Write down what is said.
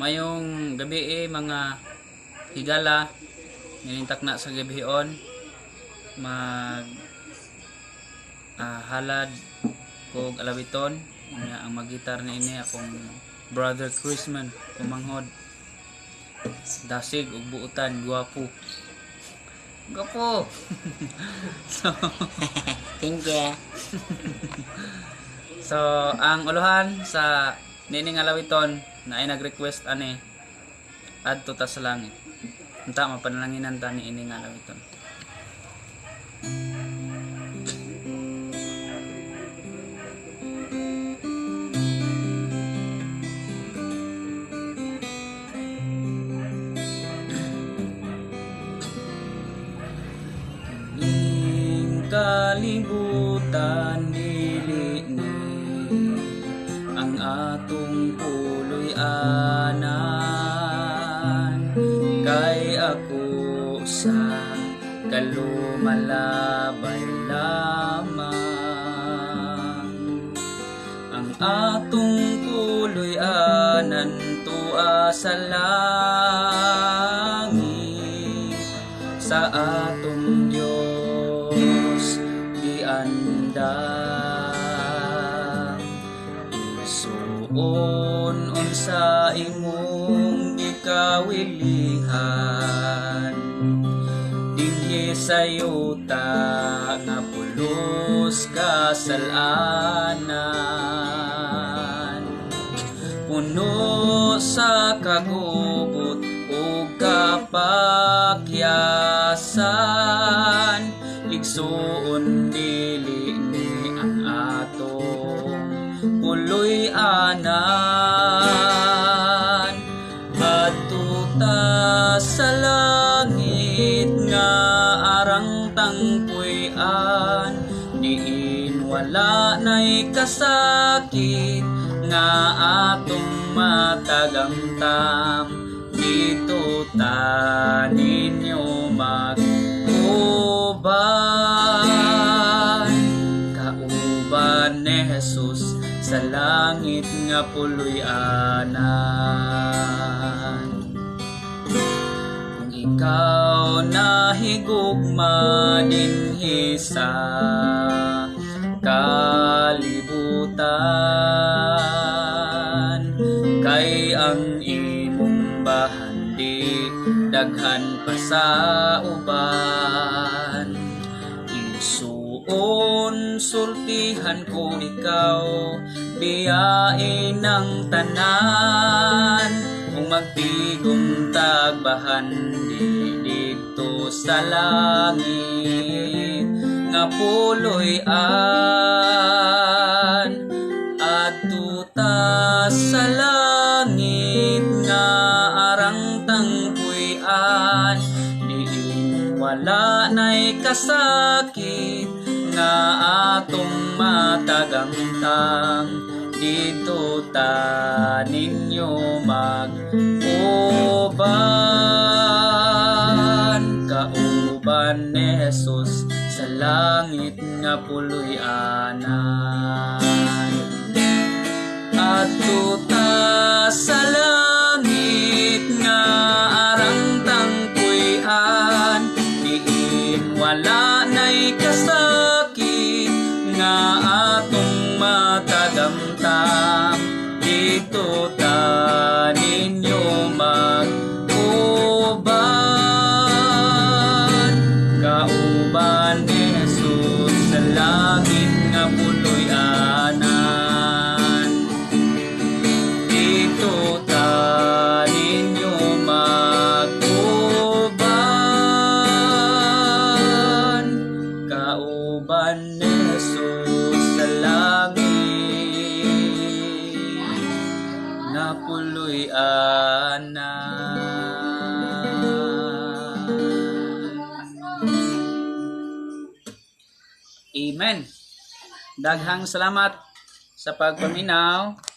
Mayong gabi mga higala ninintak na sa gabion mag halad kog alawiton nya ang magitar ni ini akong brother Chrisman kumanghod dasig ug buutan guwapo so Thank you. so ang uluhan sa nining alawiton na ay nag-request ani adto ta sa langit unta mapanalanginan ta ni ini nga alawiton. Ning kalibutan dili ni ang atong puloy-anan kay ako sa kalumalabay lamang ang atong puloy-anan tua sa langit sa atong Dios giandam isuon unsa imong gikawilihan dinhi sayuta nga pulos kasalanan puno sa kagubot ug kapakyasan ligsoon dili ni ang atong puloy-anan adto ta sa langit nga arang tangpuy-an diin wala nay kasakit nga atong matagamtam dito ta ninyo mag-uban kauban ni Jesus sa langit nga puloy-anan. Kung ikaw nahigugma dinhi sa kalibutan kay ang imong bahandi daghan pa sa uban isuon sultihan ko ikaw biyain ng tanan kung magtigom tagbahan dito sa langit nga puloy-an adto ta sa langit nga arang tangpuy-an diin wala nay kasakit nga atong matagamtang dito ta ninyo mag-uban kauban ni Jesus sa langit nga puloy-anan adto ta sa langit nga arang tangpuy-an diin wala nay kasakit nga atong matagamtam dito ta ninyo mag-uban kauban ni Jesus sa langit nga puloy-anan dito ta ninyo mag-uban kauban ni Jesus sa langit na puloy-anan. Amen. Daghang salamat sa pagpaminaw.